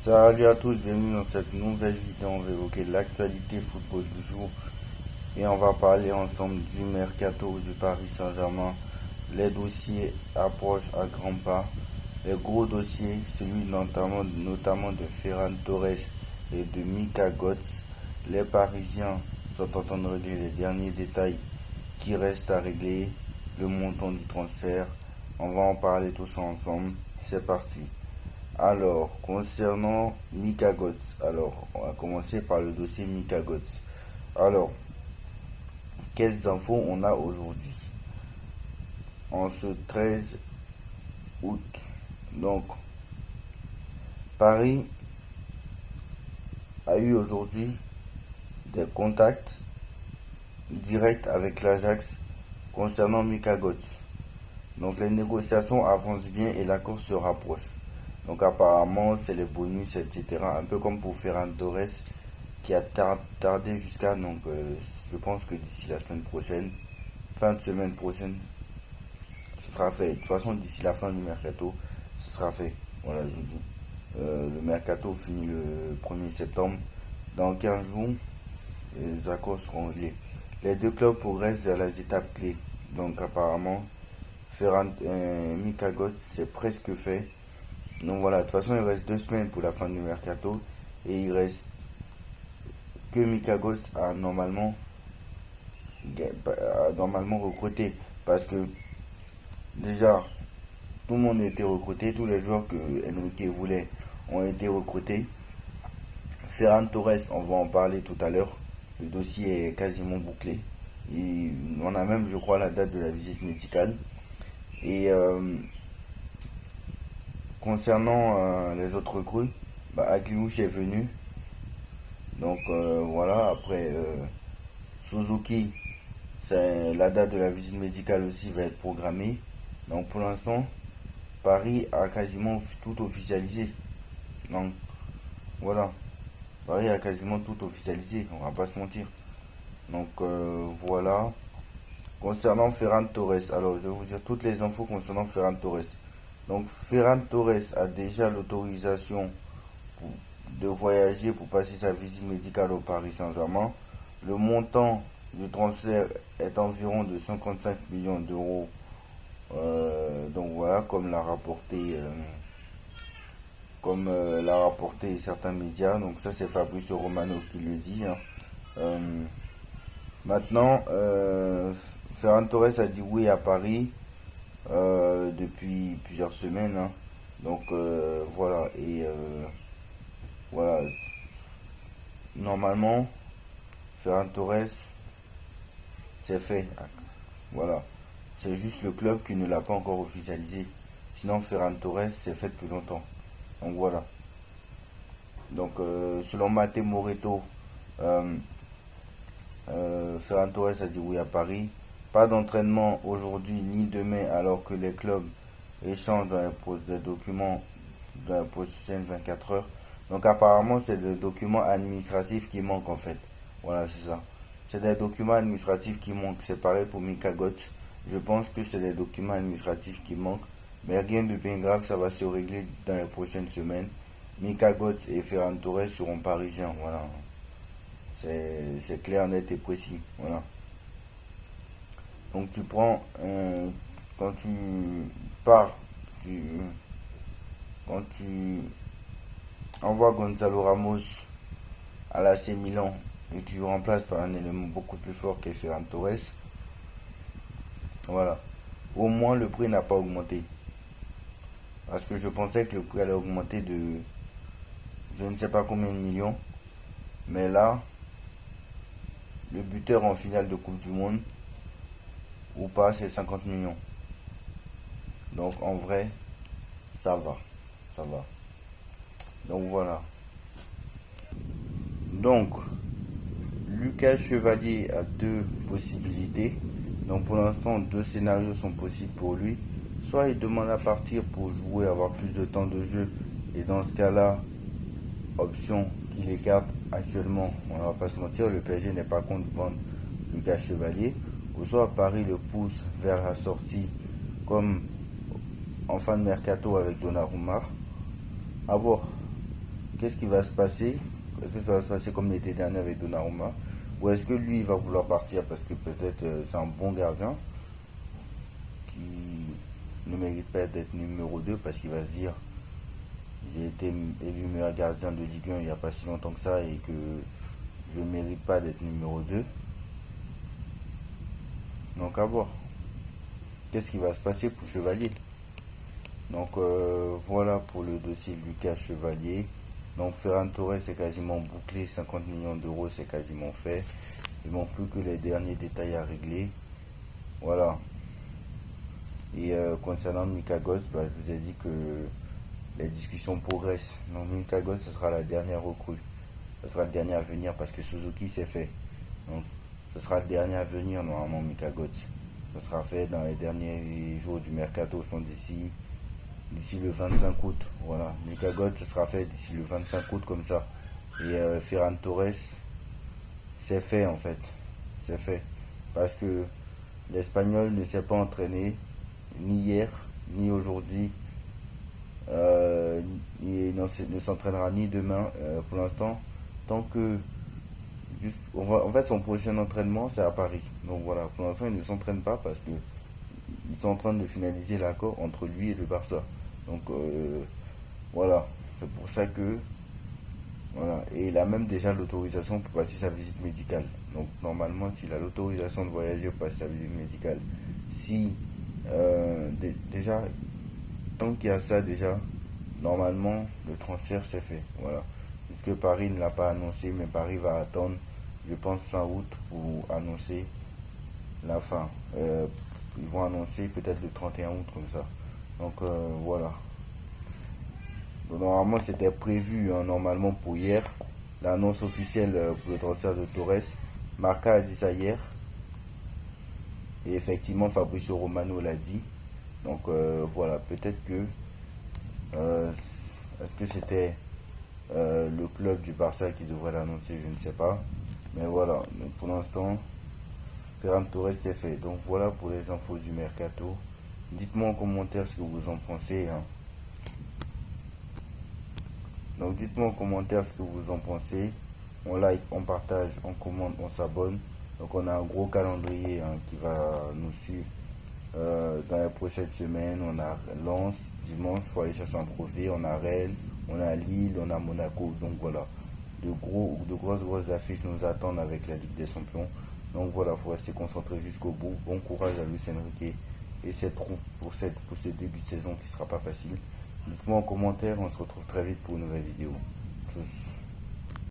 Salut à tous, bienvenue dans cette nouvelle vidéo. On va évoquer l'actualité football du jour et on va parler ensemble du mercato du Paris Saint-Germain. Les dossiers approchent à grands pas. Les gros dossiers, celui notamment de Ferran Torres et de Mika Götze. Les Parisiens sont en train de régler les derniers détails qui restent à régler, le montant du transfert. On va en parler tous ensemble. C'est parti. Alors, concernant Mika Götze, on va commencer par le dossier Mika Götze. Alors, quelles infos on a aujourd'hui en ce 13 août? Donc, Paris a eu aujourd'hui des contacts directs avec l'Ajax concernant Mika Götze. Donc, les négociations avancent bien et l'accord se rapproche. Donc apparemment, c'est les bonus, etc. Un peu comme pour Ferran Torres, qui a tardé jusqu'à, je pense que d'ici la semaine prochaine, fin de semaine prochaine, ce sera fait. De toute façon, d'ici la fin du mercato, ce sera fait. Voilà, je vous dis. Le mercato finit le 1er septembre. Dans 15 jours, les accords seront réglés. Les deux clubs progressent vers les étapes clés. Donc apparemment, Mika Götze, c'est presque fait. Donc voilà, de toute façon, il reste 2 semaines pour la fin du mercato. Et il reste que Mika Götze a normalement recruté. Parce que déjà, tout le monde a été recruté. Tous les joueurs que Enrique voulait ont été recrutés. Ferran Torres, on va en parler tout à l'heure. Le dossier est quasiment bouclé. On a même, je crois, la date de la visite médicale. Et concernant les autres recrues, Aguiouche est venu. Donc voilà, après Suzuki, la date de la visite médicale aussi va être programmée. Donc pour l'instant, Paris a quasiment tout officialisé. Donc voilà, Paris a quasiment tout officialisé, on va pas se mentir. Donc voilà. Concernant Ferran Torres, alors je vais vous dire toutes les infos concernant Ferran Torres. Donc Ferran Torres a déjà l'autorisation de voyager pour passer sa visite médicale au Paris Saint-Germain. Le montant du transfert est environ de 55 millions d'euros. Donc voilà, comme l'a rapporté certains médias. Donc ça, c'est Fabrizio Romano qui le dit, hein. Maintenant, Ferran Torres a dit oui à Paris depuis plusieurs semaines, hein. Donc voilà, et voilà, normalement, Ferran Torres, c'est fait. Voilà, c'est juste le club qui ne l'a pas encore officialisé. Sinon, Ferran Torres, c'est fait depuis longtemps. Donc voilà. Donc selon Matteo Moretto, Ferran Torres a dit oui à Paris. Pas d'entraînement aujourd'hui ni demain alors que les clubs échangent des documents dans les prochaines 24 heures. Donc apparemment c'est des documents administratifs qui manquent en fait. Voilà, c'est ça. C'est des documents administratifs qui manquent. C'est pareil pour Mika Götze. Je pense que c'est des documents administratifs qui manquent. Mais rien de bien grave, ça va se régler dans les prochaines semaines. Mika Götze et Ferran Torres seront parisiens. Voilà. C'est clair, net et précis. Voilà. Donc tu prends, quand tu pars, quand tu envoies Gonzalo Ramos à l'AC Milan et tu le remplaces par un élément beaucoup plus fort que Ferran Torres, voilà. Au moins le prix n'a pas augmenté. Parce que je pensais que le prix allait augmenter de je ne sais pas combien de millions. Mais là, le buteur en finale de Coupe du Monde, ou pas, c'est 50 millions. Donc en vrai, ça va. Ça va. Donc voilà. Donc, Lucas Chevalier a deux possibilités. Donc pour l'instant, deux scénarios sont possibles pour lui. Soit il demande à partir pour jouer, avoir plus de temps de jeu. Et dans ce cas-là, option qu'il écarte actuellement, on ne va pas se mentir, le PSG n'est pas contre vendre Lucas Chevalier. Ou soit Paris le pousse vers la sortie comme en fin de mercato avec Donnarumma. À voir. qu'est-ce qui va se passer? Est-ce que ça va se passer comme l'été dernier avec Donnarumma? Ou est-ce que lui il va vouloir partir parce que peut-être c'est un bon gardien qui ne mérite pas d'être numéro 2 parce qu'il va se dire j'ai été élu meilleur gardien de Ligue 1 il n'y a pas si longtemps que ça et que je ne mérite pas d'être numéro 2. Donc à voir. Qu'est-ce qui va se passer pour Chevalier? Donc voilà pour le dossier Lucas Chevalier. Donc Ferran Torres c'est quasiment bouclé, 50 millions d'euros c'est quasiment fait. Il ne manque plus que les derniers détails à régler. Voilà. Et concernant Mika Gos, bah, je vous ai dit que les discussions progressent. Donc Mika Gos, ce sera la dernière recrue. Ce sera le dernier à venir parce que Suzuki c'est fait. Donc ce sera le dernier à venir normalement Mika Gos. Ce sera fait dans les derniers jours du mercato, je pense d'ici le 25 août. Voilà, Mika Gos, ce sera fait d'ici le 25 août comme ça. Et Ferran Torres, c'est fait en fait. C'est fait. Parce que l'Espagnol ne s'est pas entraîné ni hier, ni aujourd'hui. Il ne s'entraînera ni demain pour l'instant. Tant que en fait, son prochain entraînement, c'est à Paris. Donc voilà, pour l'instant, il ne s'entraîne pas parce que ils sont en train de finaliser l'accord entre lui et le Barça. Donc voilà, c'est pour ça que voilà, et il a même déjà l'autorisation pour passer sa visite médicale. Donc normalement, s'il a l'autorisation de voyager pour passer sa visite médicale, si déjà, tant qu'il y a ça déjà, normalement, le transfert c'est fait. Voilà. Puisque Paris ne l'a pas annoncé, mais Paris va attendre, je pense, fin août pour annoncer la fin. Ils vont annoncer peut-être le 31 août comme ça. Donc voilà. Donc, normalement, c'était prévu normalement pour hier. L'annonce officielle pour le transfert de Torres. Marca a dit ça hier. Et effectivement, Fabrizio Romano l'a dit. Donc voilà, peut-être que est-ce que c'était le club du Barça qui devrait l'annoncer, je ne sais pas. Mais voilà, donc pour l'instant, Ferran Torres c'est fait. Donc voilà pour les infos du mercato. Dites-moi en commentaire ce que vous en pensez. Hein. Donc dites-moi en commentaire ce que vous en pensez. On like, on partage, on commente, on s'abonne. Donc on a un gros calendrier hein, qui va nous suivre dans les prochaines semaines. On a Lens, dimanche, il faut aller chercher un trophée. On a Rennes, on a Lille, on a Monaco. Donc voilà, de grosses affiches nous attendent avec la Ligue des Champions. Donc voilà, il faut rester concentré jusqu'au bout. Bon courage à Luis Enrique et cette route pour ce début de saison qui ne sera pas facile. Dites-moi en commentaire, on se retrouve très vite pour une nouvelle vidéo.